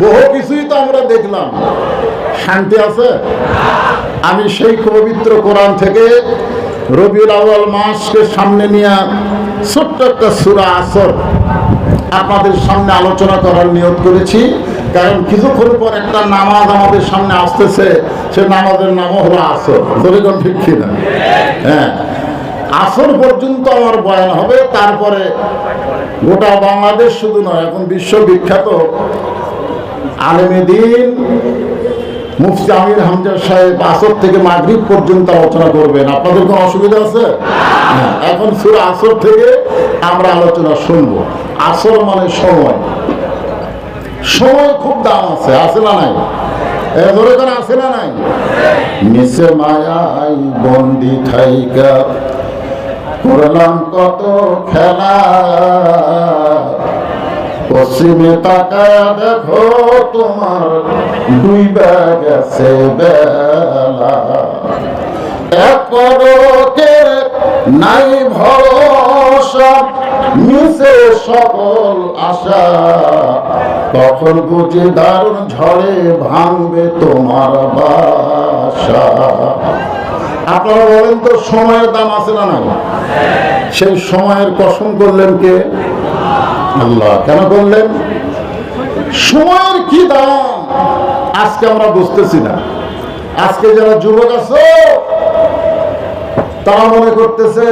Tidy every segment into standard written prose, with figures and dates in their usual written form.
বহু কিছুই তো আমরা দেখলাম, শান্তি আছে? আমি সেই পবিত্র কোরআন থেকে রবিউল আউয়াল মাসকে সামনে নিয়ে ছোট্ট একটা সূরা আসর আপনাদের সামনে আলোচনা করার নিয়ত করেছি। কারণ কিছুক্ষণ পর একটা নামাজ আমাদের সামনে আসতেছে, সে নামাজের নামও হলো আসর। যেরকম ঠিক কিনা? হ্যাঁ, আসর পর্যন্ত আমার বয়ান হবে। তারপরে গোটা বাংলাদেশ শুধু নয়, এখন বিশ্ববিখ্যাত আলেমে দ্বীন মুফতি আমির হামজা সাহেব আসর থেকে মাগরিব পর্যন্ত আলোচনা করবেন। আপনাদের কোনো অসুবিধা আছে? এখন সূরা আসর থেকে আমরা আলোচনা শুনবো। আসর মানে সময়। সময় খুব দাম আছে, আছে না নাই? ধরে করে আছে না নাই? নিচে মায়াই বন্দি থাইকা করলাম কত খেলা, পশ্চিমে তাকায় দেখো তোমার ডুইবা গেছে বেলা, এক পরকের নাই ভরসা, মিশে সকল আশা, তখন বুঝি দারুণ ঝড়ে ভাঙবে তোমার বাসা। আপনারা বলেন তো, সময়ের দাম আছে না নাই? সেই সময়ের কসম করলেন কে? আল্লাহ। কেন করলেন? সময়ের কি দাম আজকে আমরা বুঝতেছি না। আজকে যারা যুবক আছে তারা মনে করতেছে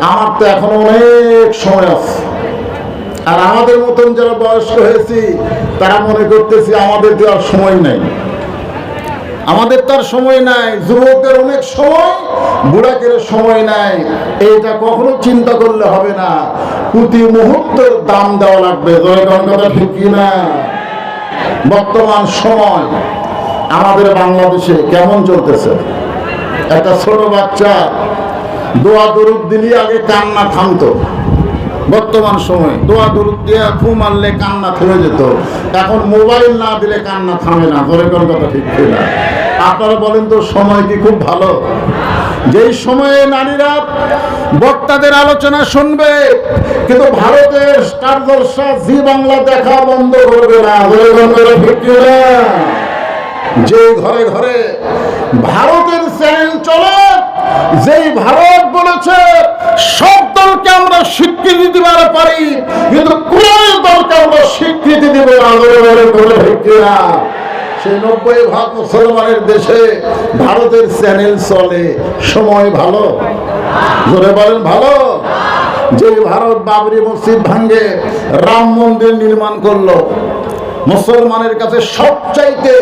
আমার তো এখনো অনেক সময় আছে, আর আমাদের মতন যারা বয়স্ক হয়েছি তারা মনে করতেছি আমাদের তো আর সময় নাই, আমাদের তার সময় নাই। যুবকদের অনেক সময়, বুড়াকের সময় নাই। এইটা কখনো চিন্তা করলে হবে না, প্রতি মুহূর্তের দাম দেওয়া লাগবে। কথা ঠিক কিনা? বর্তমান সময় আমাদের বাংলাদেশে কেমন চলতেছে? একটা ছোট বাচ্চা দোয়া দরুদ দিলে আগে কান্না থামতো। বর্তমান সময় দোয়া দরুদ দিয়ে ফু মারলে কান্না থেমে যেত, এখন মোবাইল না দিলে কান্না থামে না। কথা ঠিক কিনা? আপনারা বলেন তো, সময় কি খুব ভালো? যেই সময়ে নারীরা বক্তাদের আলোচনা শুনবে, কিন্তু ভারতের স্টার জলসা জি বাংলা দেখা বন্ধ করবে না। ঠিক কিনা? যে ঘরে ঘরে ভারতের চ্যানেল চলে, যেই ভারত বলেছে সব দলকে আমরা স্বীকৃতি দিতে পারি, কিন্তু কোন দলকে আমরা স্বীকৃতি দিব না। ঠিক কিনা? সেই 90% মুসলমানের দেশে ভারতের চ্যানেল চলে। সময় ভালো? জোরে বলেন ভালো? যে ভারত বাবরি মসজিদ ভাঙ্গে রাম মন্দির নির্মাণ করলো, মুসলমানের কাছে সবচাইতে,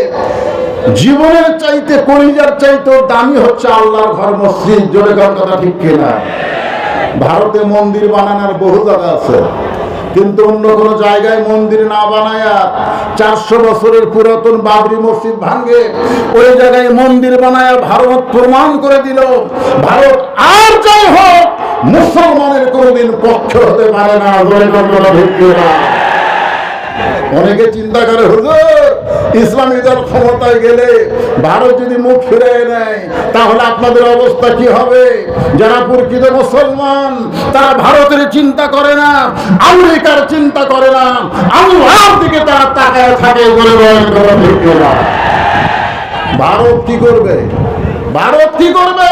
জীবনের চাইতে, কলিজার চাইতে দামি হচ্ছে আল্লাহর ঘর মসজিদ। জোরে কথা ঠিক কিনা? ভারতে মন্দির বানানোর বহু জায়গা আছে, কিন্তু অন্য কোন জায়গায় মন্দির না বানায়া 400 বছরের পুরাতন বাবরি মসজিদ ভাঙ্গে ওই জায়গায় মন্দির বানায়া ভারত প্রমাণ করে দিল, ভারত আর যাই হোক মুসলমানের কোনদিন পক্ষ হতে পারে না। অনেকে চিন্তা করে, হুজুর ইসলামী দল ক্ষমতায় গেলে ভারত যদি মুখ ফিরে নেয় তাহলে আপনাদের অবস্থা কি হবে? যারা প্রকৃত মুসলমান তারা ভারতের চিন্তা করে না, আমেরিকার চিন্তা করে না, আল্লাহর দিকে তারা তাকায় থাকে। ভারত কি করবে? ভারত কি করবে?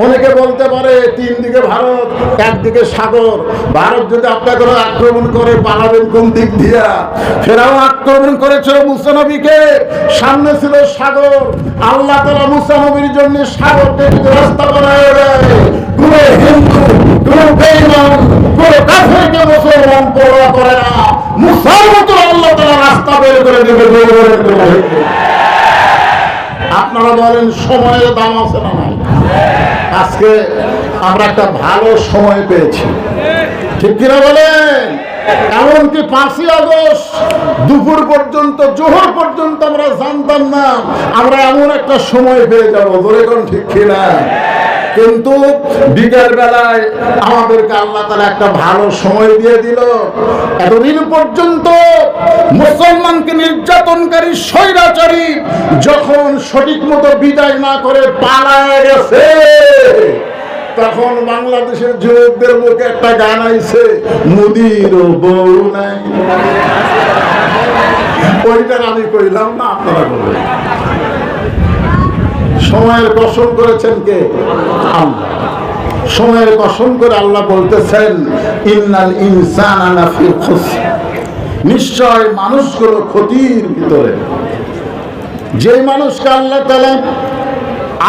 অনেকে বলতে পারে 3 দিকে ভারত, একদিকে সাগর। ভারত যদি আপনাকে আক্রমণ করে পালাবেন কোন দিক দিয়া? ফেরাও আক্রমণ করেছিল মুসা নবীকে, সামনে ছিল সাগর। আল্লাহ তাআলা মুসা নবীর জন্য সাগরকে রাস্তা বানায় দেয়। কোন হিন্দু, কোন বেঈমান, কোন কাফেরকে মুসলমান পরোয়া করে না। মুসার মতো আল্লাহ তাআলা রাস্তা বের করে দেবে। আপনারা বলেন সময়ের দাম আছে না নাই? আজকে আমরা একটা ভালো সময় পেয়েছি, ঠিক কিনা বলেন? এমনকি 5ই আগস্ট দুপুর পর্যন্ত, জোহর পর্যন্ত আমরা জানতাম না আমরা এমন একটা সময় পেয়ে যাবো। ঠিক কিনা? কিন্তু বিকেল বেলায় আমাদেরকে আল্লাহ তাআলা একটা ভালো সময় দিয়ে দিল। এতদিন পর্যন্ত মুসলমানকে নির্যাতনকারী স্বৈরাচারী যখন সঠিক মতো বিদায় না করে পালায় গেছে, তখন বাংলাদেশের যুবকদের মুখে একটা গান আইছে, মোদির বউ নাই। ওইটার আমি কইলাম না, আপনারা বলবেন। সময়ের কসম করেছেন কে? আল্লাহ। সময়ের কসম করে আল্লাহ বলতেছেন ইন্নাল ইনসানা লাফি খুসর, নিশ্চয় মানুষগুলো ক্ষতির ভিতরে। যে মানুষকে আল্লাহ তাআলা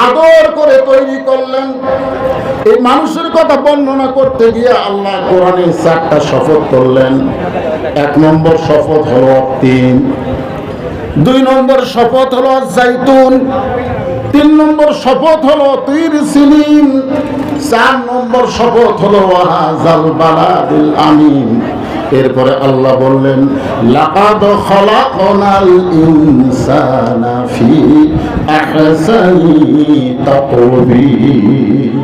আদর করে তৈরি করলেন, এই মানুষের কথা বর্ণনা করতে গিয়ে আল্লাহ কোরআনে 4টা শপথ করলেন। 1 নম্বর শপথ হলো তিন, 2 নম্বর শপথ হলো জাইতুন, 3 নম্বর শপথ হলো তুর সিনিন, 4 নম্বর শপথ হলো ওয়াহাজাল বালাদিল আমিন। এরপরে আল্লাহ বললেন লাকাদ খালাকনাল ইনসানা ফি আহসানি তাকওয়িম।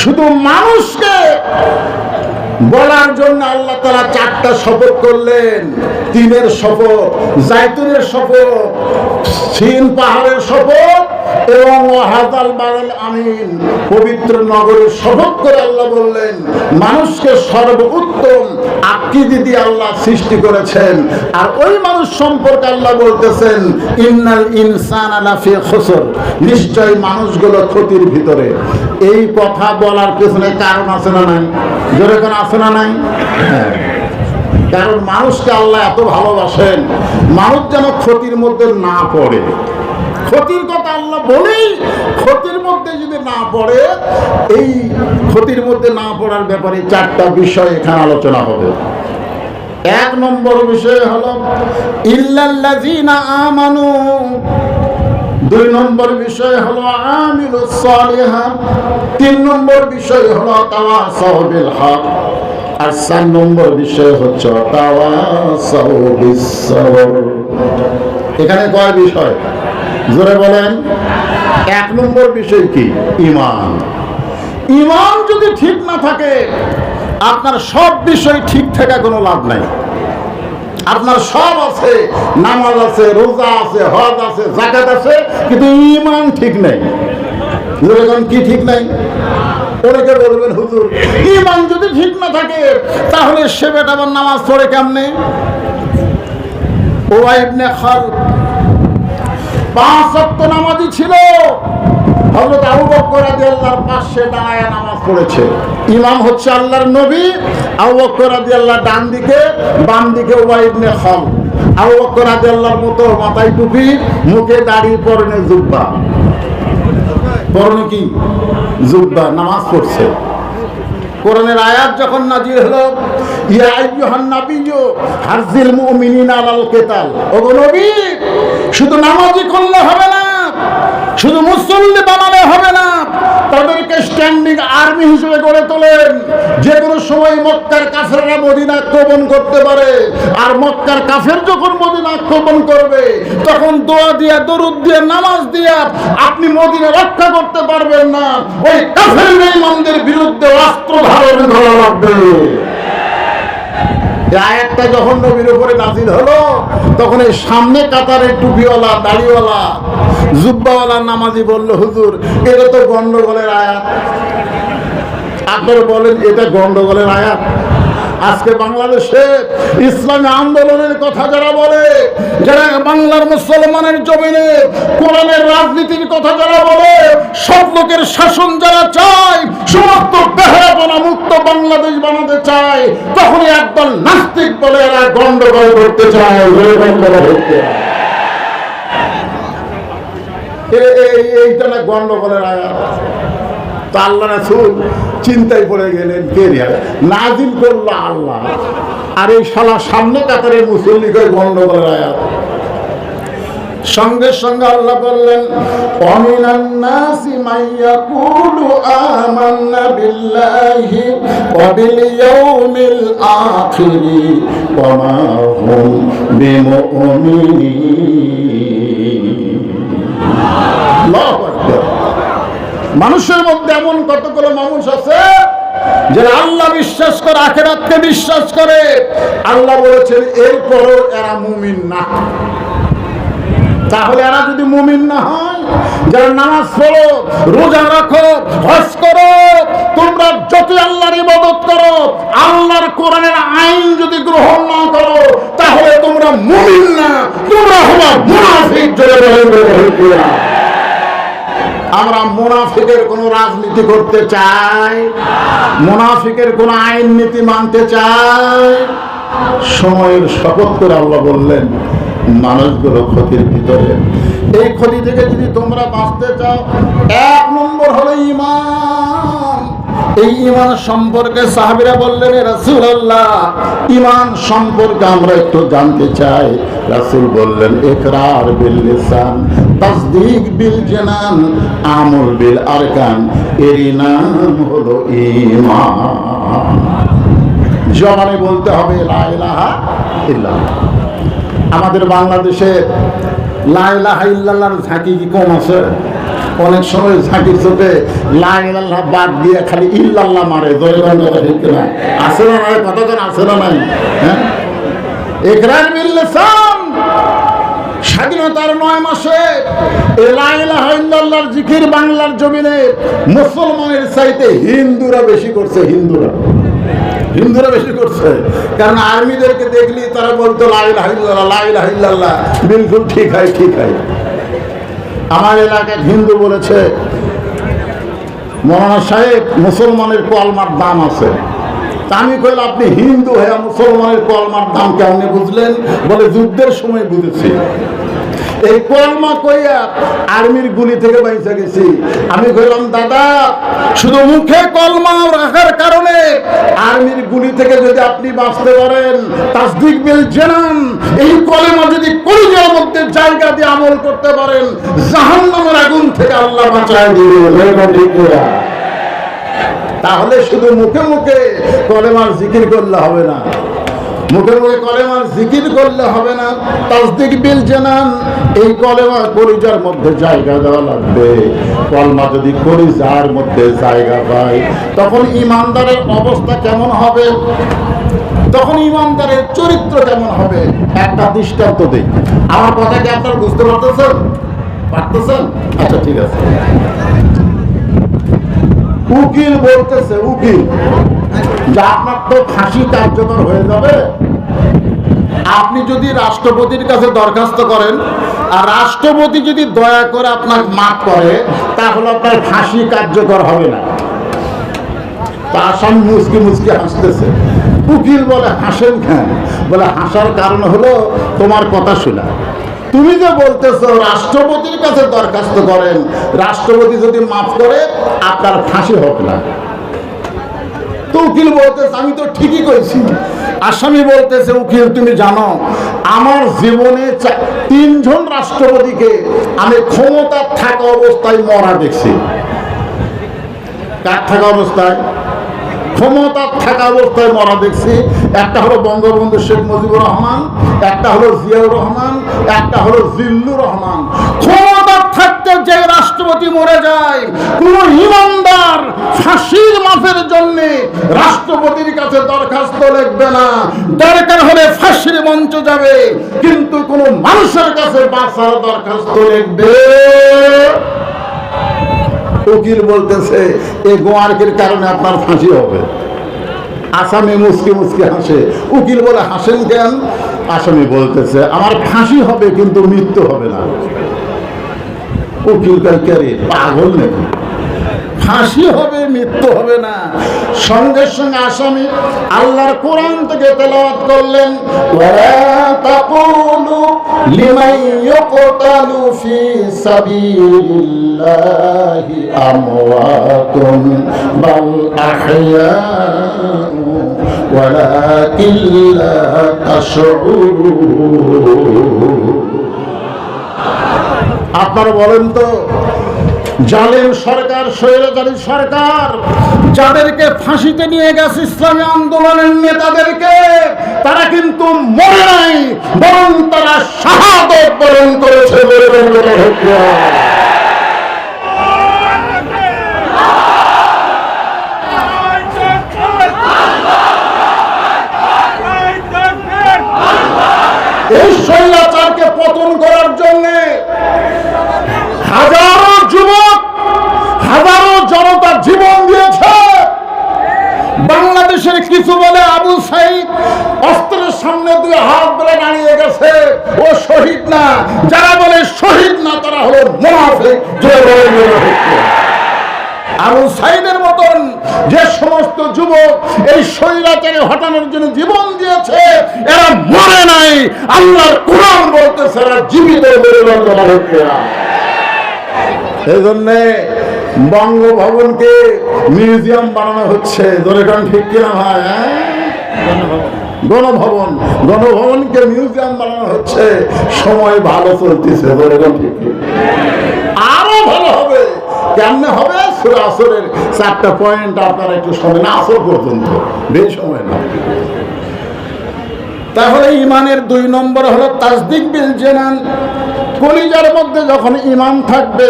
শুধু মানুষকে বলার জন্য আল্লাহ তাআলা 4টা শপথ করলেন। 3-এর শপথ, জাইতুনের শপথ, সিন পাহাড়ের শপথ এবং ওয়াহাজাল বালাদিল আমিন পবিত্র নগরের শপথ করে আল্লাহ বললেন মানুষকে সর্বোত্তম আকৃতি দিয়ে আল্লাহ সৃষ্টি করেছেন। আর ওই মানুষ সম্পর্কে আল্লাহ বলতেছেন ইন্নাল ইনসানা লাফি খুসর, নিশ্চয় মানুষগুলো ক্ষতির ভিতরে। এই কথা বলার পেছনে কারণ আছে না নাই? জোরে কোন আছে না নাই? হ্যাঁ, কারণ মানুষকে আল্লাহ এত ভালোবাসেন, মানুষ যেন ক্ষতির মধ্যে না পড়ে। ক্ষতির কথা আল্লাহ বলেই ক্ষতির মধ্যে যদি না পড়ে, এই ক্ষতির মধ্যে না পড়ার ব্যাপারে 4টা বিষয় এখানে আলোচনা হবে। 1 নম্বর বিষয় হলো ইল্লাল্লাযীনা আমানু, 2 নম্বর বিষয় হলো আমিলুস সালিহাত, 3 নম্বর বিষয় হলো তাওয়াসাউ বিল হক, আর 4 নম্বর বিষয় হচ্ছে তাওয়াসাউ বিস সবর। এখানে কয় বিষয়? জোরে বলেন। 1 নম্বর বিষয় কি? ঈমান। ঈমান যদি ঠিক না থাকে আপনার সব বিষয় ঠিক থাকা কোনো লাভ নাই। আপনার সব আছে, নামাজ আছে, রোজা আছে, হজ আছে, যাকাত আছে, কিন্তু ঈমান ঠিক নাই। যেরকম কি ঠিক নাই? অনেকে বলবেন হুজুর ঈমান যদি ঠিক না থাকে তাহলে সে বেটা আবার নামাজ পড়ে কেমনে? উবাই ইবনে খালদ 5 ওয়াক্ত নামাজি ছিল। হযরত আবু বকর রাদিয়াল্লাহর পাশে দাঁড়ায় নামাজ পড়েছে। ইমাম হচ্ছে আল্লাহর নবী, আবু বকর রাদিয়াল্লাহর ডান দিকে, বাম দিকে উবাই ইবনে খালদ। আবু বকর রাদিয়াল্লাহর মতো মাথায় টুপি, মুখে দাড়ি, পরনে জুব্বা। পরনে কি? জুব্বা, নামাজ পড়ছে। কোরআনের আয়াত যখন নাজিল হলো ইয়া আইয়ুহান নাবিয়্যু হারজিল মুমিনিনা আলাল কিতাল, ওগো নবী শুধু নামাজি করলে হবে না, শুধু মুসল্লি বানালে হবে না, তাদেরকে স্ট্যান্ডিং আর্মি হিসেবে গড়ে তোলেন। যে কোনো সময় মক্কার কাফেররা মদিনা আক্রমণ করতে পারে, আর মক্কার কাফের যখন মদিনা আক্রমণ করবে তখন দোয়া দিয়া, দরুদ দিয়া, নামাজ দিয়া আপনি মদিনা রক্ষা করতে পারবেন না। ওই কাফের বেঈমানদের বিরুদ্ধে অস্ত্র ধারণ করা লাগবে। আয়াতটা যখন নবীর উপরে নাযিল হলো তখন এই সামনে কাতারে টুপিওয়ালা, দাড়িওয়ালা, জুব্বাওয়ালা নামাজি বলল হুজুর এটা তো গন্ডগোলের আয়াত। আপনারা বলেন এটা গন্ডগোলের আয়াত? আজকে বাংলাদেশে ইসলামী আন্দোলনের কথা যারা বলে, যারা বাংলার মুসলমানের জমিনে কোরআনের রাজনীতির কথা যারা বলে, সব লোকের শাসন যারা চায়, সমস্ত বেহায়াপনা মুক্ত বাংলাদেশ বানাতে চায়, তখন একদল নাস্তিক বলে এরা গন্ডগোল করতে চায়। এইটা না গন্ডগোলের আয়াত? তা আল্লাহ রাসূল চিন্তায় পড়ে গেলেন, কে নাজিল করলো? আল্লাহ। আর এই শালা সামনে কাতারে মুসল্লি কই গন্ডগোলের আয়াত? সঙ্গে সঙ্গে আল্লাহ বললেন ওয়ামিনান নাসি মাইয়াকুলু আমান্না বিল্লাহি ওয়া বিল ইয়াউমিল আখিরি ওয়া মা হুম বিমুমিনিন। আল্লাহু আকবার। মানুষের মধ্যে এমন কতগুলো মানুষ আছে যারা আল্লাহ বিশ্বাস করে, আখিরাতকে বিশ্বাস করে, আল্লাহ বলেছেন এরপরও এরা মুমিন না। তাহলে এরা যদি মুমিন না হয়, যারা নামাজ পড়ো, রোজা রাখো, হজ করো, তোমরা যত আল্লাহর ইবাদত করো, আল্লাহর কোরআনের আইন যদি গ্রহণ না করো, তাহলে তোমরা আমরা মুনাফিকের কোন রাজনীতি করতে চাই? মুনাফিকের কোন আইন নীতি মানতে চাই? সময়ের শপথ করে আল্লাহ বললেন, মানুষগুলো ক্ষতির ভিতরে। এই ক্ষতি থেকে যদি তোমরা বাঁচতে চাও, 1 নম্বর হলো ঈমান। এই ঈমান সম্পর্কে সাহাবীরা বললেন, এ রাসূলুল্লাহ, ঈমান সম্পর্কে আমরা একটু জানতে চাই। রাসূল বললেন, ইকরার বিল লিসান, তাসদীক বিল জানান, আমল বিল আরকান। এর নাম হলো ঈমান। জবানে বলতে হবে লা ইলাহা ইল্লাল্লাহ। আমাদের বাংলাদেশে লা ইলাহা ইল্লাল্লাহর ঝাঁকি কি কম আছে? অনেক সময় ঝাঁকির চোখে লা ইলাহা বাদ দিয়ে খালি ইল্লাল্লাহ মারে। আছে না নাই? কতজন আছে না নাই? হ্যাঁ, ইকরার বিল লিসান। স্বাধীনতার 9 মাসে লা ইলাহা ইল্লাল্লাহর জিকির বাংলার জমিনে মুসলমানের চাইতে হিন্দুরা বেশি করছে। হিন্দুরা বেশি করছে, কারণ আর্মিদেরকে দেখলি তারা বলতো লা ইলাহা ইল্লাল্লাহ, লা ইলাহা ইল্লাল্লাহ। বিলকুল ঠিক হয়, ঠিক হয়। আমার এলাকায় হিন্দু বলেছে, মৌলানা সাহেব, মুসলমানের কলমার দাম আছে। তা আমি কইলাম, আপনি হিন্দু হয়ে মুসলমানের কলমার দাম কেমনে বুঝলেন? বলে, যুদ্ধের সময় বুঝেছি। এই কলমা কইয়া আর্মির গুলি থেকে বাইসা গেছি। আমি কইলাম, দাদা, শুধু মুখে কলমা রাখার কারণে আর্মির গুলি থেকে যদি আপনি বাঁচতে পারেন, তাসদীক বিল জানান, এই কলমা যদি কলিজার মধ্যে জায়গা দিয়ে আমল করতে পারেন, জাহান্নামের আগুন থেকে আল্লাহ বাঁচায় দিবেন। তাহলে শুধু মুখে মুখে কলেমার জিকির করলে হবে না, মুখে মুখে কলেমার জিকির করলে হবে না। তাসদীক বিল জানান, এই কলেমা কলিজার মধ্যে জায়গা দেওয়া লাগবে। কলমা যদি কলিজার মধ্যে জায়গা পায়, তখন ইমানদারের অবস্থা কেমন হবে? তখন ইমানদারের চরিত্র কেমন হবে? একটা দৃষ্টান্ত দেই। আমার কথা কি আপনারা বুঝতে পারতেছেন? আচ্ছা, ঠিক আছে। উকিল বলতেছে, উকিল, যে আপনার তো ফাঁসি কার্যকর হয়ে যাবে, আপনি যদি রাষ্ট্রপতির কাছে দরখাস্ত করেন, আর রাষ্ট্রপতি যদি দয়া করে আপনার মাফ করে, তাহলে আপনার ফাঁসি কার্যকর হবে না। তা আসামি মুচকি মুচকি হাসতেছে। উকিল বলে, হাসেন কেন? বলে, হাসার কারণ হলো তোমার কথা শোনা। তুমি যে বলতেছো রাষ্ট্রপতির কাছে দরখাস্ত করেন, রাষ্ট্রপতি যদি মাফ করে আপনার ফাঁসি হবে না। তো উকিল বলতেছে, আমি তো ঠিকই কইছি। আসামি বলতেছে, উকিল, তুমি জানো আমার জীবনে 3 জন রাষ্ট্রপতিকে আমি ক্ষমতা থাকা অবস্থায় মরা দেখছি। কার থাকা অবস্থায়? ক্ষমতা থাকা অবস্থায় মরা দেখছি। একটা হলো বঙ্গবন্ধু শেখ মুজিবুর রহমান, একটা হলো জিয়াউর রহমান, একটা হলো জিল্লুর রহমান। ক্ষমতা থাকতে যে রাষ্ট্রপতি মরে যায়, কোন ইমানদার ফাঁসির মাফের জন্য রাষ্ট্রপতির কাছে দরখাস্ত লিখবে না। দরকার হলে ফাঁসির মঞ্চ যাবে, কিন্তু কোন মানুষের কাছে বাঁচার দরখাস্ত লিখবে। উকিল বলতেছে, এই গোয়ার্কের কারণে আপনার ফাঁসি হবে। আসামি মুচকি মুচকি হাসে। উকিল বলে, হাসেন কেন? আসামি বলতেছে, আমার ফাঁসি হবে কিন্তু মৃত্যু হবে না। উকিল কারে পাগল নাকি? ফাঁসি হবে, মৃত্যু হবে না। সঙ্গে সঙ্গে আসামি আল্লাহর কোরআন থেকে তেলাওয়াত করলেন, ওয়া তাকুলু লিমান ইউকতালু ফি সাবিলিল্লাহি আমওয়াতুন বাল আহইয়াউ ওয়ালাকিন লা তাশউরুন। আপনারা বলেন তো, জালেম সরকার, স্বৈরাচারী সরকার যাদেরকে ফাঁসিতে নিয়ে গেছে ইসলামী আন্দোলনের নেতাদেরকে, তারা কিন্তু মরে নাই, বরং তারা শাহাদত বরণ করেছে। এই স্বৈরাচারকে পতন করার জন্য হাজারো যুবক, হাজারো জনতা জীবন দিয়েছে। বাংলাদেশের কিছু বলে আবু সাইদ অস্ত্রের সামনে 2 হাত ধরে দাঁড়িয়ে গেছে, ও শহীদ না। যারা বলে শহীদ না, মুনাফিক। আবু সাইদের মতন যে সমস্ত যুবক এই স্বৈরাচারী হটানোর জন্য জীবন দিয়েছে, এরা মরে নাই। আল্লাহর কোরআন বলতেছে এরা জীবিত। এই জন্য বঙ্গভবনকে মিউজিয়াম বানানো হচ্ছে। ধরে কারণ ঠিক কিনা ভাই? গণভবনকে মিউজিয়াম বানানো হচ্ছে। সময় ভালো চলতেছে। ধরে কারণ ঠিক আরো ভালো হবে। কেমনে হবে? সূরা আসরের 4টা পয়েন্ট আপনারা একটু শোনেন, আসর পর্যন্ত, বেশি সময় না। তাহলে ইমানের 2 নম্বর হলো তাসদিক বিল জানান। কলিজার মধ্যে যখন ঈমান থাকবে,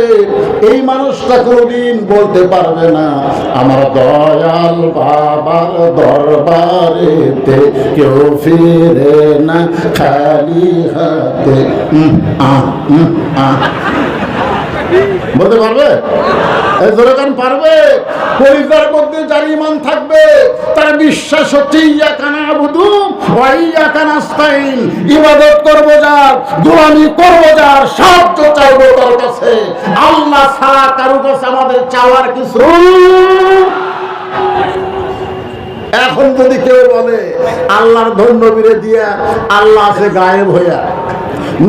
এই মানুষটা কোনদিন বলতে পারবে না আমার দয়াল বাবার দরবারেতে কেউ ফিরে না খালি হাতে। বলতে পারবে? পারবে। কলিজার মধ্যে যার ঈমান থাকবে, তার বিশ্বাস হচ্ছে ইয়াকা নাবুদু ওয়া ইয়াকা নাস্তাইন। ইবাদত করব যার, গোলামি করব যার, সাহায্য চাইব তার কাছে। আল্লাহ ছাড়া কারো কাছে আমাদের চাওয়ার কিছু। এখন যদি কেউ বলে আল্লাহর ধন নবীরে দিয়া আল্লাহ আছে গায়েব হইয়া,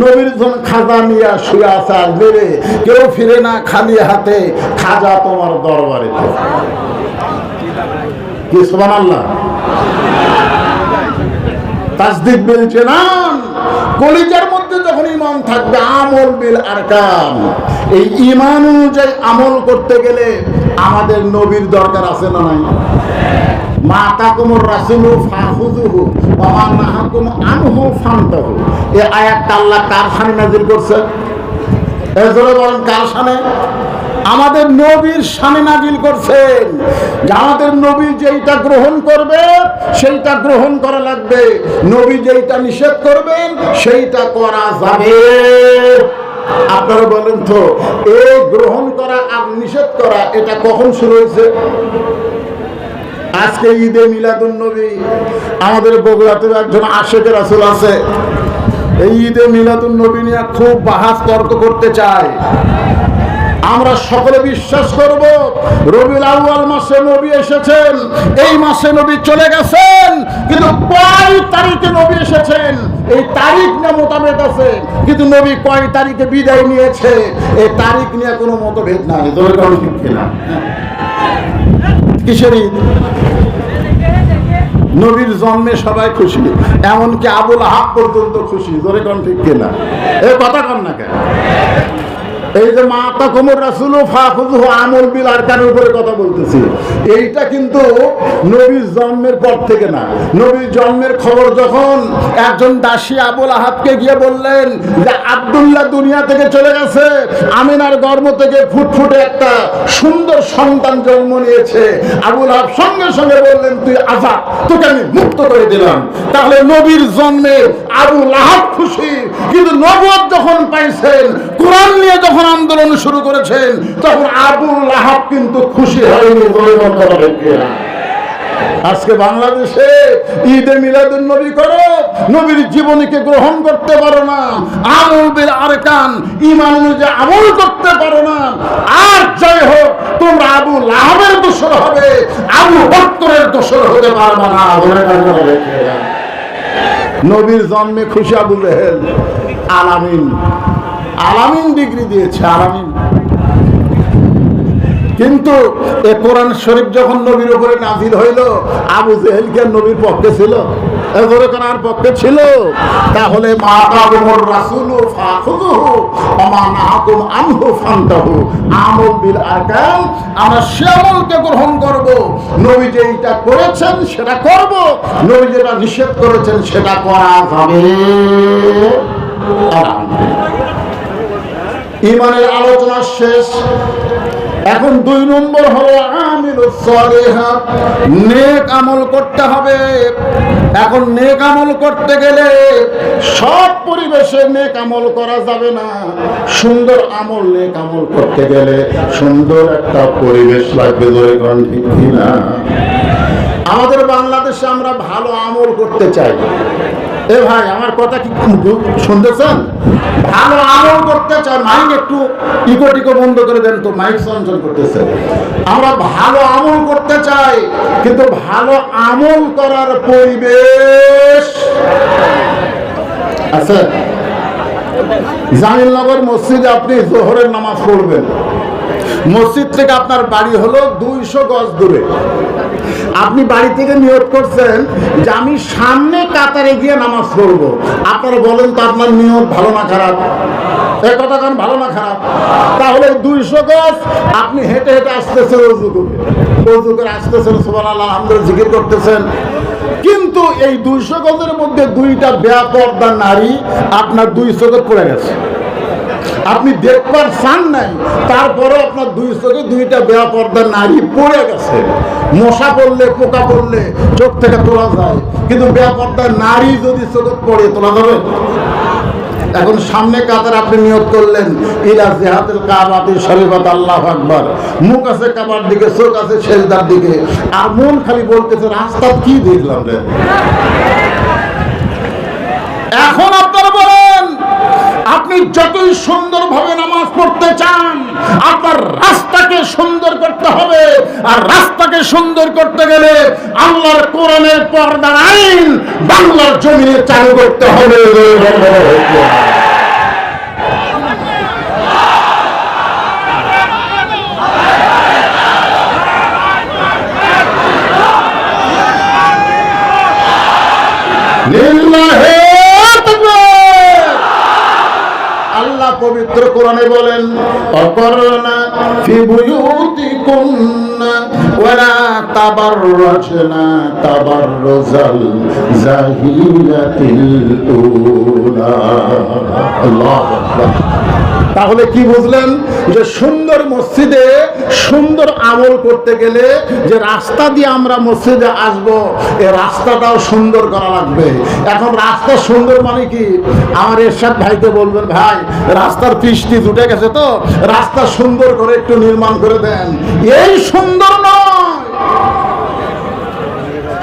নবীর ধন খাজা নিয়া শুয়ে আছে আসবে, কেউ ফিরে না খালি হাতে, খাজা তোমার দরবারে। কি সুবহানাল্লাহ। তাসদিক বিল জানান। কলিজার মধ্যে যখন ঈমান থাকবে, আমল বিল আরকান। এই ঈমান অনুযায়ী আমল করতে গেলে আমাদের নবীর দরকার আছে না নাই? মা তাকুমুর রাসূলু ফাখুযুহু ওয়া মা নাহাকুম আনহু ফান্তাহু। এই আয়াতটা আল্লাহ কার শানে নাযিল করছে? এজরে বলেন কার শানে? আমাদের নবীর শানে নাযিল করছেন। যে আমাদের নবী যেইটা গ্রহণ করবে সেইটা গ্রহণ করা লাগবে, নবী যেইটা নিষেধ করবেন সেইটা করা যাবে। আপনারা বলেন তো, এই গ্রহণ করা আর নিষেধ করা এটা কখন শুরু হয়েছে? আজকে ঈদে মিলাদুন নবী, আমাদের বগুড়াতে একজন আশেকের রাসূল আছে, এই ঈদে মিলাদুন নবী নিয়ে খুব বাহাস তর্ক করতে চায়। আমরা সকলে বিশ্বাস করব রবিউল আউয়াল মাসে নবী এসেছেন, এই মাসে নবী চলে গেছেন, কিন্তু কয় তারিখে নবী এসেছেন এই তারিখ নিয়ে মতভেদ আছে, কিন্তু নবী কয় তারিখে বিদায় নিয়েছে এই তারিখ নিয়ে কোনো মতভেদ নাই। দরকার ঠিক কিনা? কিসের ঈদ? নবীর জন্মে সবাই খুশি, এমনকি আবুল আহাব পর্যন্ত খুশি। জোরে কোন ঠিক কিনা? এই কথা কন না কেন? এই যে মা তাকুমুর রাসূলু ফাখুযুহু আমল বিল আরকানের উপরে কথা বলতেছি, এইটা কিন্তু নবীর জন্মের পর থেকে না। নবীর জন্মের খবর যখন একজন দাসী আবুল আহাবকে গিয়ে বললেন যে আব্দুল্লাহ দুনিয়া থেকে চলে গেছে, আমিনার গর্ভ থেকে ফুটফুটে একটা সুন্দর সন্তান জন্ম নিয়েছে, আবুল আহাব সঙ্গে সঙ্গে বললেন তুই আজাদ, তোকে আমি মুক্ত করে দিলাম। তাহলে নবীর জন্মে আবুল আহাব খুশি, কিন্তু নবুয়ত যখন পাইছেন, কোরআন নিয়ে যখন আন্দোলন শুরু করেছেন, তখন আবুল আহাব কিন্তু খুশি হয়নি। আজকে বাংলাদেশে ঈদে মিলাদুন নবী করো, নবীর জীবনীকে গ্রহণ করতে পারো না, আমল বিল আরকান ঈমান অনুযায়ী আমল করতে পারো না, আর জয় হোক তোমরা আবু লাহাবের দোষর হবে, আবু বকরের দোষর হতে পারবে না। নবীর জন্মে খুশি আবু জেহেল, আলামিন আলামিন ডিগ্রি দিয়েছে, আলামিন। কিন্তু এ কোরআন শরীফ যখন নবীর উপরে নাযিল হইল, আবু জেহেল কি নবীর পক্ষে ছিল? এজরে কোরআনের পক্ষে ছিল? তাহলে মা তাকুমুর রাসূলু ফাখুযুহু ওয়া মা নাহাকুম আনহু ফান্তাহু। আমল বিল আরকান, আমরা সে আমলকে গ্রহণ করব, নবী যেটা করেছেন সেটা করব, নবী যেটা নিষেধ করেছেন সেটা করা যাবে। ঈমানের আলোচনা শেষ। এখন 2 নম্বর হলো আমিলুস সালিহাত, নেক আমল করতে হবে। এখন নেক আমল করতে গেলে সব পরিবেশে নেক আমল করা যাবে না। সুন্দর আমল, নেক আমল করতে গেলে সুন্দর একটা পরিবেশ লাগবে। জয়গণ ঠিক কিনা? আমাদের বাংলাদেশে আমরা ভালো আমল করতে চাই, এ ভাই আমার কথা কি শুনতেছেন? ভালো আমল করতে চাই, মাইক একটু ইকো টিকো বন্ধ করে দেন তো, মাইক চঞ্চল করতেছে। আমরা ভালো আমল করতে চাই, কিন্তু ভালো আমল করার পরিবেশ আছে। জামিলনগর মসজিদে আপনি জোহরের নামাজ পড়বেন, মসজিদ থেকে আপনার বাড়ি হলো 200 গজ দূরে। আপনি বাড়ি থেকে নিয়ত করছেন যে আমি সামনে কাতারে গিয়ে নামাজ পড়ব। আপনারা বলেন তো আপনার নিয়ত ভালো না খারাপ? এই কথা কারণ ভালো না খারাপ? তাহলে 200 গজ আপনি হেঁটে হেঁটে আসতেছেন, অজু করে আসতেছেন, সুবহানাল্লাহ আলহামদুলিল্লাহ জিকির করতেছেন, কিন্তু এই 200 গজের মধ্যে 2টা বেপরদা নারী আপনার 2 চোখে পড়ে গেছে। আপনি দেখবার চান নাই, তারপরে আপনার 2 চোখে 2টা বেপরদা নারী পড়ে গেছে। মশা পড়লে পোকা পড়লে চোখ থেকে তোলা যায়, কিন্তু বেপরদা নারী যদি চোখে পড়ে তোলা যাবে? এখন সামনে কাতার আপনি নিয়ত করলেন ইলা জিহাতুল কাবাতি শরীফাত, আল্লাহু আকবার, মুখ আছে কাবার দিকে, চোখ আছে সেজদার দিকে, আর মন খালি বলতেছে রাস্তা কি দেখলাম রে। এখন আপনারা বলেন, আপনি যতই সুন্দরভাবে নামাজ পড়তে চান, আপনার রাস্তাকে সুন্দর করতে হবে, আর রাস্তাকে সুন্দর করতে গেলে আল্লাহর কোরআনের পর্দার আইন বাংলার জমিনে চালু করতে হবে। আল্লাহ পবিত্র কোরআনে বলেন, অকরনা ফি বুয়ুতিকুন্না ওয়ালা তাবাররাজনা তাবাররুজাল জাহিলিয়াতিল উলা। আল্লাহু আকবার। তাহলে কি বুঝলেন? যে সুন্দর মসজিদে সুন্দর আমল করতে গেলে যে রাস্তা দিয়ে আমরা মসজিদে আসব, এই রাস্তাটাও সুন্দর করা লাগবে। এখন রাস্তা সুন্দর মানে কি? আমার এরশাদ ভাইকে বলবেন, ভাই রাস্তার পিচটি উঠে গেছে, তো রাস্তা সুন্দর করে একটু নির্মাণ করে দেন। এই সুন্দর নয়,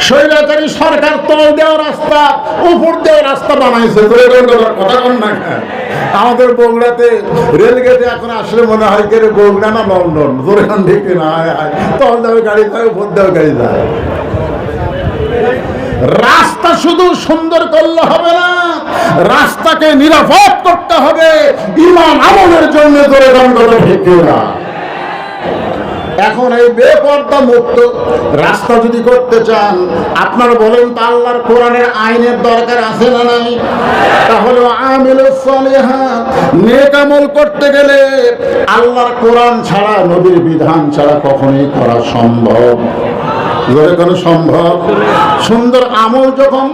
স্বৈরাচারী সরকার তল দেওয়া রাস্তা উপর দেওয়া রাস্তা বানাইছে। কথা কন না, আমাদের বগুড়াতে রেলগেটে এখন আসলে মনে হয় কে বগুড়া না লন্ডন, জোরে ঠিক না, তল দেওয়া গাড়ি যায়, উপর দেওয়া গাড়ি যায়। রাস্তা শুধু সুন্দর করলে হবে না, রাস্তাকে নিরাপদ করতে হবে ঈমান আমলের জন্য, জোরে কথা ঠিক না। এখন এই বেপরদা মুক্ত রাস্তা যদি করতে চান, আপনারা বলেন তো আল্লাহর কোরআনের আইনের দরকার আছে না নাই? তাহলে আমিলুস সালিহাত, নেক আমল করতে গেলে আল্লাহর কোরআন ছাড়া, নবীর বিধান ছাড়া কখনোই করা সম্ভব সম্ভব। সুন্দর আমল যখন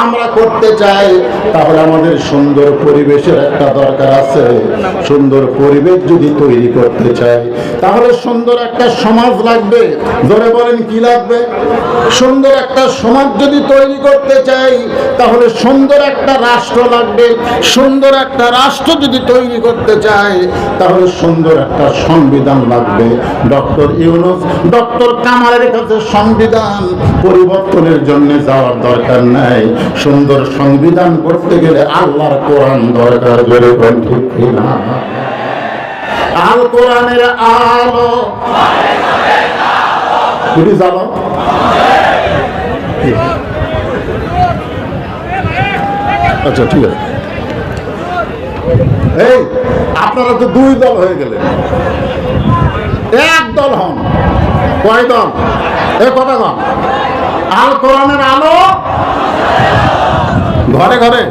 আমরা করতে চাই, তাহলে আমাদের সুন্দর পরিবেশের একটা দরকার আছে। সুন্দর পরিবেশ যদি তৈরি করতে চাই, তাহলে সুন্দর একটা সমাজ লাগবে। ধরে বলেন কি লাগবে? সুন্দর একটা সমাজ যদি তৈরি করতে চাই, তাহলে সুন্দর একটা রাষ্ট্র লাগবে। সুন্দর একটা রাষ্ট্র যদি তৈরি করতে চাই, তাহলে সুন্দর একটা সংবিধান লাগবে। ডক্টর ইউনূস, ডক্টর কামালের কাছে সংবিধান পরিবর্তনের জন্য যাওয়ার দরকার নাই। সুন্দর সংবিধান করতে গেলে আল্লাহর কোরআন দরকার। বলে ঠিক কিনা? আল কোরআনের আলো জানো? আচ্ছা ঠিক আছে। এই আপনারা তো 2 দল হয়ে গেলেন, 1 দল হন। কয় দল? এ কথা কন। আল কোরআনের আলো ঘরে ঘরে।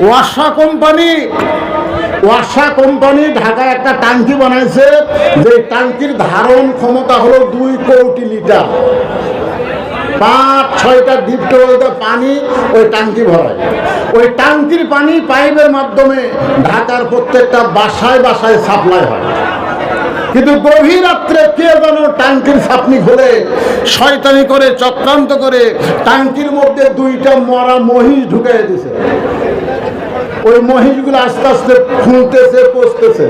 ওয়াসা কোম্পানি ঢাকায় একটা ট্যাঙ্কি বানাইছে, যে ট্যাঙ্কির ধারণ ক্ষমতা হলো 2 কোটি লিটার। 5-6টা ডিপ টিউবওয়েলে পানি ওই ট্যাঙ্কি ভরায়। ওই ট্যাঙ্কির পানি পাইপের মাধ্যমে ঢাকার প্রত্যেকটা বাসায় বাসায় সাপ্লাই হয়। কিন্তু গভীর রাত্রে কে যেন ট্যাঙ্কির ছাপনি খুলে শয়তানি করে, চক্রান্ত করে ট্যাঙ্কির মধ্যে 2টা মরা মহিষ ঢুকিয়ে দিয়েছে। ওই মহিষগুলো আস্তে আস্তে ফুলতেছে, পচতেছে,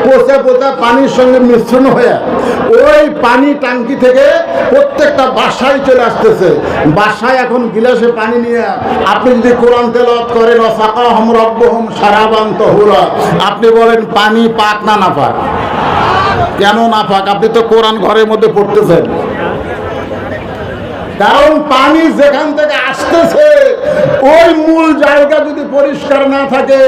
পচে পচে পানির সঙ্গে মিশ্রণ হয়ে ওই পানি টাঙ্কি থেকে প্রত্যেকটা বাসায় চলে আসতেছে। বাসায় এখন গিলাসে পানি নিয়ে আপনি যদি কোরআন তেলাওয়াত করেন ওয়াসাকাহুম রাব্বুহুম শারাবান তাহুরা, আপনি বলেন পানি পাক না নাপাক? কেন নাপাক? আপনি তো কোরআন ঘরের মধ্যে পড়তেছেন। কারণ পানি যেখান থেকে আসতেছে ওই মূল জায়গা যদি পরিষ্কার না থাকে,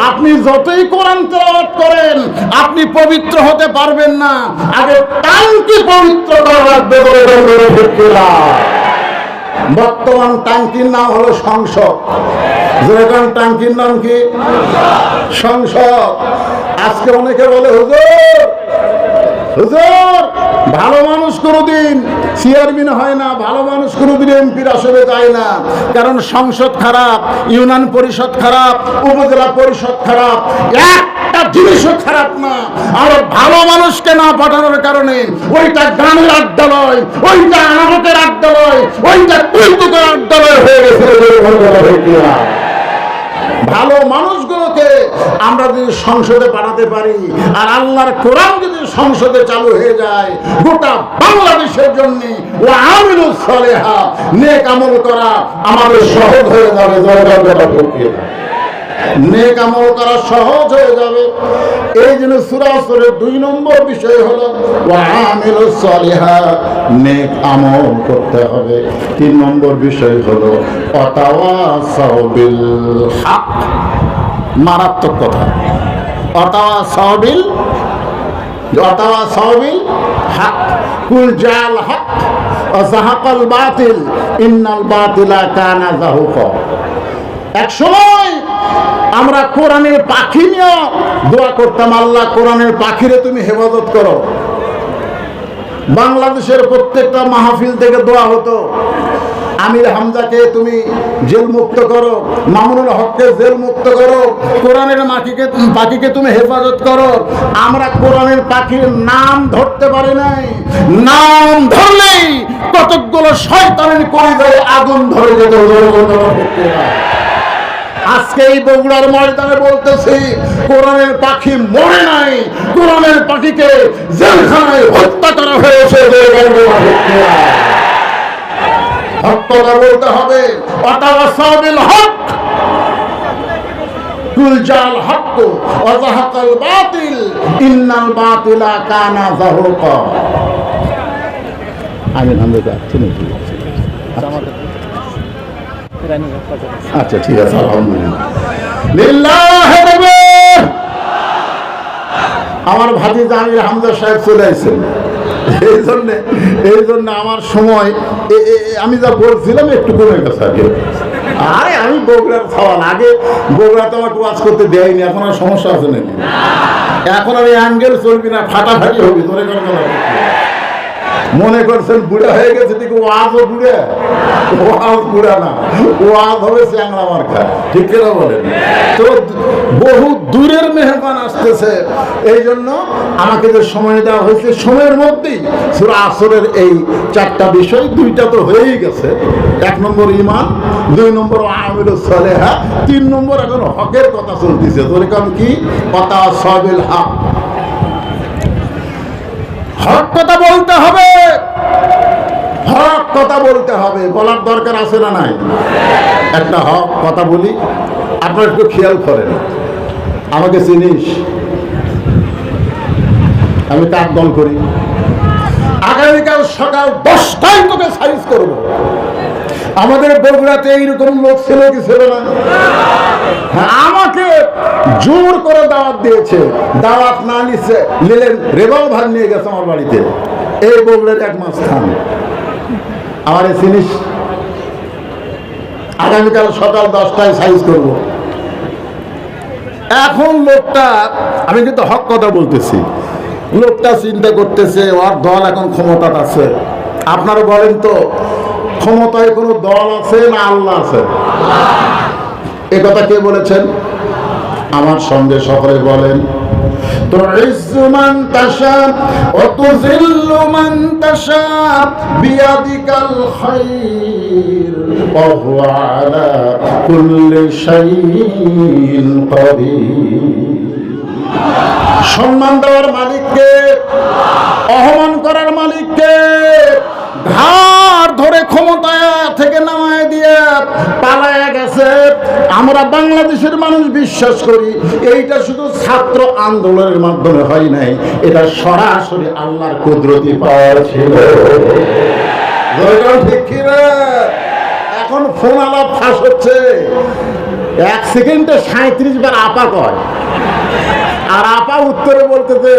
আপনি যতই কোরআন তেলাওয়াত করেন আপনি পবিত্র হতে পারবেন না। আগে টাঙ্কি পবিত্র করা লাগবে। বর্তমান টাঙ্কির নাম হলো সংসদ। যেরকম টাঙ্কির নাম কি? সংসদ। আজকে অনেকে বলে হুজুর হুজুর ভালো মানুষ কোনোদিন চেয়ারম্যান হয় না, ভালো মানুষ কোনোদিন এমপির আসলে যায় না, কারণ সংসদ খারাপ, ইউনিয়ন পরিষদ খারাপ, উপজেলা পরিষদ খারাপ, একটা জিনিসও খারাপ না। আর ভালো মানুষকে না পাঠানোর কারণে ওইটা গ্রামের আড্ডালয়, ওইটা আনারতের আড্ডালয়, ওইটা কুলতুকের আড্ডালয় হয়ে গেছে। ভালো মানুষগুলোকে আমরা যদি সংসদে পাঠাতে পারি আর আল্লাহর কোরআন যদি সংসদে চালু হয়ে যায়, গোটা বাংলাদেশের জন্য ও আমিলুস সালেহা নেক আমল করা আমাদের সহজ হয়ে যাবে। নেক আমল করা সহজ হয়ে যাবে। এই জন্য সূরা আসরের 2 নম্বর বিষয় হলো ওয়া আমিলুস সালিহা, নেক আমল করতে হবে। 3 নম্বর বিষয় হলো ওয়াতাওয়াসাউ বিল হক। মারাত্মক কথা। ওয়াতাওয়াসাউ বিল হক। কুল জাল হক ওয়া যাহাকাল বাতিল ইন্নাল বাতিলা কানা যাহুকা। এক সময় আমরা কোরআনের পাখি নিয়ে দোয়া করতাম, আল্লাহ কোরআনের পাখিরে তুমি হেফাজত করো। বাংলাদেশের প্রত্যেকটা মাহফিল থেকে দোয়া হতো, আমির হামজাকে তুমি জেল মুক্ত করো, মামুনুল হককে জেল মুক্ত করো, কোরআনের পাখিকে তুমি হেফাজত করো। আমরা কোরআনের পাখির নাম ধরতে পারি নাই। নাম ধরলেই কতকগুলো শয়তানের কলিজায় আগুন ধরে যেত। আজকে এই বগুড়ার ময়দানে বলতেছি, কোরআনের পাখি মরে নাই, কোরআনের পাখিকে জেলখানায় হত্যা করা হয়েছে। হত্যা বলতে হবে। ওয়াতাওয়াসাউ বিল হক, কুল জাল হক ওয়া যাহাকাল বাতিল ইন্নাল বাতিলা কানা যাহুকা। আমি নামটা চিনি। আচ্ছা ঠিক আছে, আলহামদুলিল্লাহ। আমার ভাতিজা আমির হামজা সাহেব চলে আসছেন। এই জন্য আমার সময় আমি যা বলছিলাম একটু কমে গেছে। আরে আমি বগুড়ার খাওয়ান, আগে বগুড়াতে আমাকে ওয়াজ করতে দেয়নি, এখন আর সমস্যা আছে নাকি? এখন আমি অ্যাঙ্গেল চলবি না, ফাটাফাটি হবি। ধরে মনে করছেন বুড়া হয়ে গেছে, দেখি ওয়াজও বুড়া। ওয়াজ বুড়া না, ওয়াজ হবে চ্যাংড়া মার্কা। ঠিক কিনা বলেন? তো বহু দূরের মেহমান আসতেছে, এই জন্য আমাকে যে সময় দেওয়া হয়েছে সময়ের মধ্যেই সূরা আসরের এই 4টা বিষয়, 2টা তো হয়েই গেছে। 1 নম্বর ঈমান, 2 নম্বর আমিলুস সালেহা, 3 নম্বর এখন হকের কথা চলতেছে। যেরকম কি ওয়াতাওয়াসাউ বিল হক, হক কথা বলতে হবে। হক কথা বলতে হবে, বলার দরকার আছে না নাই? একটা হক কথা বলি, আপনারা একটু খেয়াল করেন। আমাকে চিনিস? আমি কার দল করি? আগামীকাল সকাল 10টায় তোকে সাইজ করব। আমাদের বগুড়াতে এইরকম লোক ছিল কি ছিল না? আমাকে জোর করে দাওয়াত দিয়েছে, দাওয়াত না নিলেন রিভলভার নিয়ে গেছে আমার বাড়িতে। এই বগুড়ার 1 মাস স্থান। আমার চিনিস? আগামীকাল সকাল 10টায় সাইজ করব। এখন লোকটা, আমি কিন্তু হক কথা বলতেছি, লোকটা চিন্তা করতেছে ওর দল এখন ক্ষমতা আছে। আপনারা বলেন তো, ক্ষমতায় কোনো দল আছে না আল্লাহ আছে? এ কথা কে বলেছেন? আমার সঙ্গে সকলে বলেন, তুইজ্জু মান তাশা ওয়া তুযিল্লু মান তাশা বিয়াদিকাল খায়র قدير وهو على كل شيء قدير সম্মান দেওয়ার মালিককে, অপমান করার মালিককে, ঘাড় ধরে ক্ষমতা থেকে নামায় দিয়ে পালায়া গেছে। আমরা বাংলাদেশের মানুষ বিশ্বাস করি এইটা শুধু ছাত্র আন্দোলনের মাধ্যমে হয় নাই, এটা সরাসরি আল্লাহর কুদরতি পাওয়ার ছিল। ঠিক কি না? এখন ফোন আলাপ ফাঁস হচ্ছে, 1 সেকেন্ডে 37 বার আপা কয়, আর আপা উত্তরে বলতেছে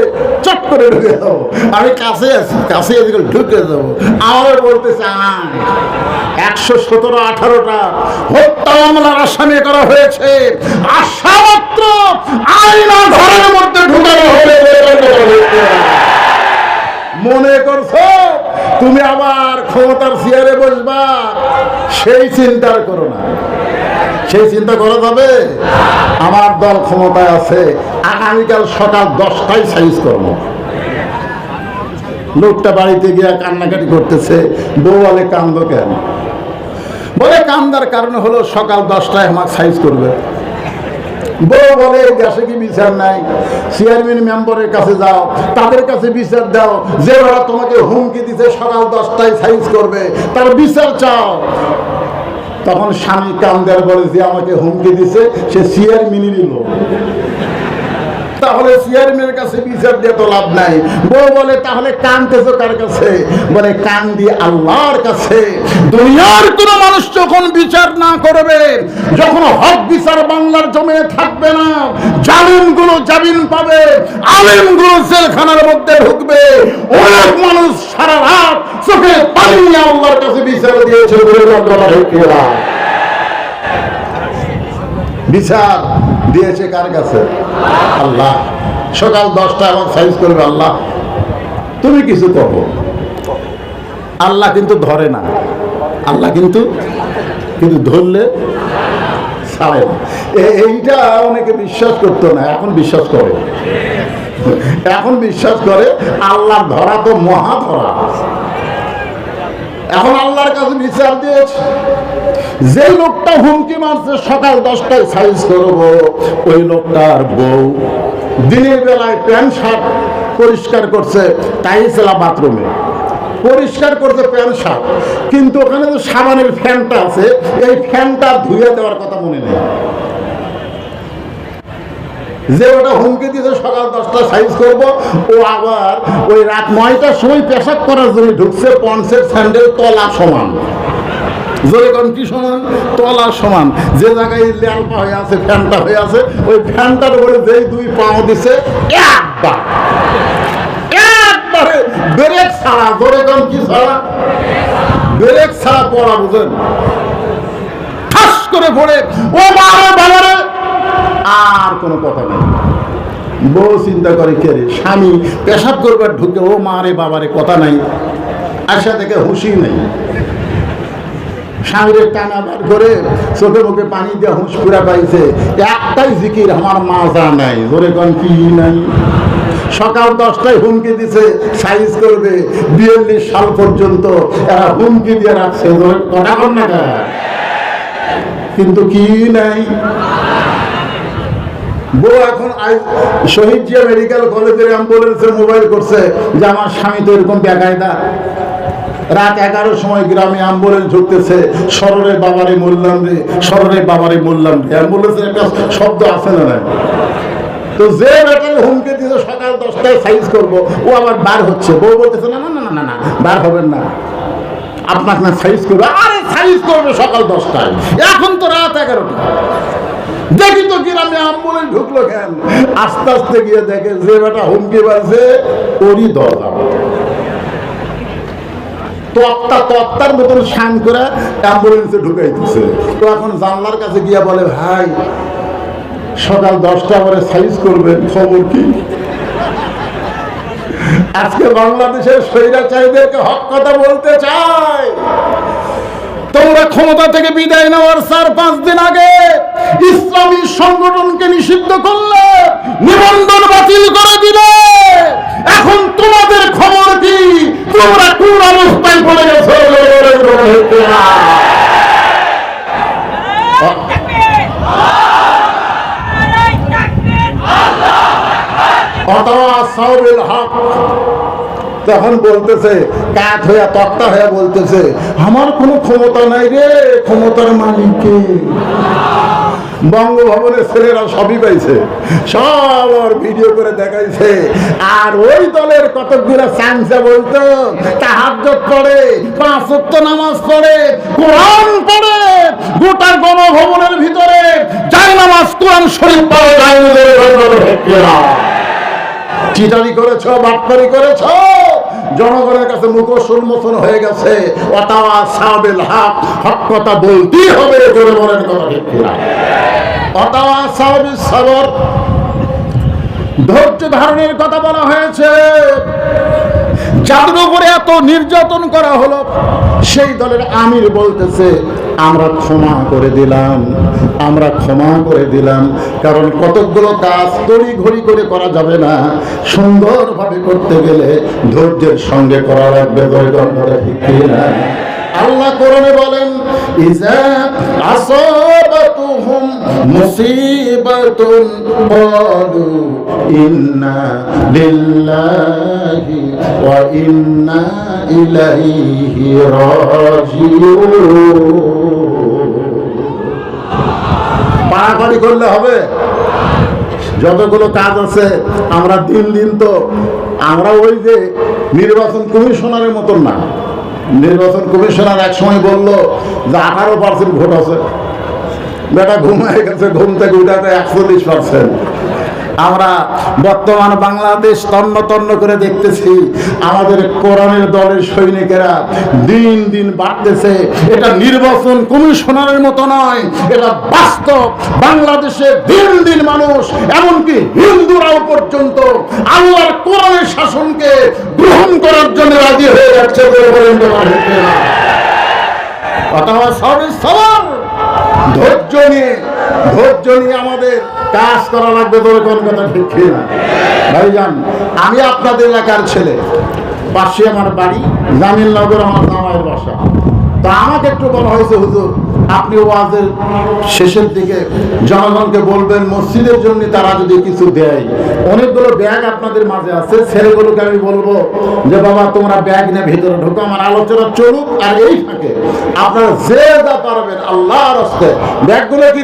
চট করে ঢুকে যাবো, আমি কাছে আছি, কাছে এদিকে ঢুকে যাবো, আমার বলতেছে 117-18টা হত্যা মামলার আসামি করা হয়েছে, আশা মাত্র আইনা ঘরের মধ্যে ঢুকানো হবে। মনে করছো তুমি আবার ক্ষমতার চেয়ারে বসবা, সেই চিন্তা করো না। সেই চিন্তা করা যাবে? আমার দল ক্ষমতায় আছে, আগামীকাল সকাল 10টায় সাইজ করবো। লোকটা বাড়িতে গিয়ে কান্নাকাটি করতেছে, বউ বলে কান্দো কেন? বলে কান্দার কারণ হলো সকাল 10টায় আমার সাইজ করবে। বউ বলে দেশে কি বিচার নাই? চেয়ারম্যান মেম্বারের কাছে যাও, তাদের কাছে বিচার দাও, যে ওরা তোমাকে হুমকি দিতে সকাল 10টায় সাইজ করবে তার বিচার চাও। তখন স্বামী কান্দার বলে যে আমাকে হুমকি দিছে সে চেয়ারম্যানই নিল, তাহলে চেয়ারম্যানের কাছে বিচার দিয়ে তো লাভ নাই। বউ বলে তাহলে কানতেছো কার কাছে? বলে কান দিয়ে আল্লাহর কাছে। দুনিয়ার কোন মানুষ যখন বিচার না করবে, যখন হক বিচার বাংলার জমিনে থাকবে না, জালিমগুলো জামিন পাবে, আলেমগুলো জেলখানার মধ্যে ঢুকবে, অনেক মানুষ সারা রাত চোখে পানি নিয়ে আল্লাহর কাছে বিচার দিয়েছে। বিচার দিয়েছে কার কাছে? আল্লাহ। সকাল 10টায় আমার সাইজ করবে আল্লাহ, তুমি কিছু করো। আল্লাহ কিন্তু ধরে না, আল্লাহ কিন্তু ধরলে ছাড়ে না। এইটা অনেকে বিশ্বাস করতো না, এখন বিশ্বাস করে। এখন বিশ্বাস করে আল্লাহ ধরা তো মহা ধরা। এখন আল্লাহর কাছে বিচার দিয়েছে। যে লোকটা হুমকি মারছে সকাল 10টায় সাইজ করবো, ওই লোকটার বউ দিনের বেলায় প্যান্ট শার্ট পরিষ্কার করছে, তাই ছিল বাথরুমে পরিষ্কার করছে প্যান্ট শার্ট, কিন্তু ওখানে যে সাবানের ফ্যানটা আছে, এই ফ্যানটা ধুয়ে দেওয়ার কথা মনে নেই। যে ওটা হুমকি দিয়েছে সকাল 10টায় সাইজ করব, ও আবার ওই রাত 9টার সময় পেশাব করার জন্য ঢুকছে, পন্সের স্যান্ডেল তলা সমান। জোরে কোন কি সমান? তলা সমান। যে জায়গায় ল্যাম্পা হয়ে আছে, ফ্যানটা হয়ে আছে, ওই ফ্যানটার উপরে যেই 2 পাও দিছে একবারে ব্রেক ছাড়া। জোরে কোন কি ছাড়া? ব্রেক ছাড়া পড়া, বুঝেন? ঠাস করে পড়ে ও বাবা বাবারে, আর কোনো কথা নেই। বউ চিন্তা করে কে রে, স্বামী পেশাব করবার ঢুকে ও মা রে বাবারে কথা নাই, আশা থেকে হুঁশি নেই। স্বামীর টানা বার করে চোখে মুখে পানি দিয়ে হুঁশ পুরা পাইছে, একটাই জিকির আমার মাজা নাই। জোরে কোন কি নাই? সকাল 10টায় হুমকি দিছে সাইজ করবে, 42 সাল পর্যন্ত এরা হুমকি দিয়ে রাখছে। কথা বল না, কিন্তু কি নাই। বউ এখন শহীদ জিয়া মেডিকেল কলেজের অ্যাম্বুলেন্সে মোবাইল করছে যে আমার স্বামী তো এরকম বেকায়দা। রাত 11টার সময় গ্রামে অ্যাম্বুলেন্স ঢুকতেছে, শররে বাবারে মরলাম রে, শররে বাবারে মরলাম রে। অ্যাম্বুলেন্সের একটা শব্দ আছে না নাই? তো যে বেটারে হুমকে দিয়েছে সকাল 10টায় সাইজ করবো, ও আবার বার হচ্ছে। বউ বলতেছে না না না না না, বার হবেন না, আপনাকে না সাইজ করবে। আরে সাইজ করবে সকাল 10টায়, এখন তো রাত 11টা। দেখি তো গ্রামে অ্যাম্বুলেন্স ঢুকলো কেন? আস্তে আস্তে গিয়ে দেখে যে বেটা হুমকি বাজছে ওরই দরজা। তত্তার মতন শান করে অ্যাম্বুলেন্সে ঢুকাইতেছে। তো এখন জানলার কাছে গিয়া বলে, ভাই সকাল 10টা পরে সাইজ করবেন, খবর কি? আজকে বাংলাদেশের স্বৈরাচারীদেরকে হক কথা বলতে চাই। তোমরা ক্ষমতা থেকে বিদায় নেওয়ার 4-5 দিন আগে ইসলামী সংগঠনকে নিষিদ্ধ করলে, নিবন্ধন বাতিল করে দিলে। এখন তোমাদের খবর কি? তোমরা কোন অবস্থায় পড়ে গেছো? ওয়াতাওয়াসাউল হক। তখন বলতেছে, কাঠ হইয়া তক্তা হইয়া বলতেছে, আমার কোনো ক্ষমতা নাই রে, ক্ষমতার মালিক কে? বঙ্গভবনের ছেলেরা সবই পাইছে, সব আর ভিডিও করে দেখাইছে। আর ওই দলের কতগুলো চামচা বলতো তাহাজ্জুদ পড়ে, 5 ওয়াক্ত নামাজ পড়ে, কোরআন পড়ে, গোটা গণভবনের ভিতরে যাই নামাজ কোরআন শরীফ পড়ে যায়। চিটারি করেছ, বাটপারি করেছ, জনগণের কাছে মুখোশ উন্মোচন হয়ে গেছে। ওয়াতাওয়াসাউল হক, হক কথা বলতেই হবে, জোরে বলেন কথা ঠিক কিনা? ওয়াতাওয়াসাউল সবর, ধৈর্য ধারণের কথা বলা হয়েছে। যাদের উপরে এত নির্যাতন করা হলো, সেই দলের আমির বলতেছে, আমরা ক্ষমা করে দিলাম, আমরা ক্ষমা করে দিলাম। কারণ কতকগুলো কাজ তড়ি ঘড়ি করে করা যাবে না, সুন্দরভাবে করতে গেলে ধৈর্যের সঙ্গে করা লাগবে। ঠিক কিনা? আল্লাহ কোরআনে বলেন, ইজা আসাবাতুহুম মুসিবাতুন ক্বালু ইন্না লিল্লাহি ওয়া ইন্না ইলাইহি রাজিউন। পাড়াপাড়ি করলে হবে? যতগুলো কাজ আছে আমরা দিন দিন তো আমরা ওই যে নির্বাচন কমিশনারের মতন না। নির্বাচন কমিশনার এক সময় বলল যে 18% ভোট আছে, বেটা ঘুমায় গেছে, ঘুম থেকে উঠাতে 41%। আমরা বর্তমান বাংলাদেশ তন্ন তন্ন করে দেখতেছি, আমাদের কোরআনের দলের সৈনিকেরা দিন দিন বাড়তেছে। এটা নির্বাচন কমিশনারের মতো নয়, এটা বাস্তব। বাংলাদেশে দিন দিন মানুষ, এমনকি হিন্দুরাও পর্যন্ত আল্লাহর কোরআনের শাসনকে গ্রহণ করার জন্য রাজি হয়ে যাচ্ছে। ধৈর্য নিয়ে আমাদের কাজ করা লাগবে। তোর কোন কথা ঠিক না ভাইজান? আমি আপনাদের এলাকার ছেলে, পাশে আমার বাড়ি, জামিলনগর আমার জামাইয়ের বাসা। তো আমাকে একটু বলা হয়েছে, হুজুর আপনি ওয়াজের শেষের দিকে জনগণকে বলবেন মসজিদের জন্য তারা যদি কিছু দেয়। অনেকগুলো ব্যাগ আপনাদের মাঝে আছে, ছেলেগুলোকে আমি বলবো যে বাবা তোমরা ব্যাগ নিয়ে ভিতরে ঢোকো, আমার আলোচনা চলুক। আর এই ফাঁকে আপনারা যে যা পারবেন আল্লাহর রাস্তায় ব্যাগগুলো কি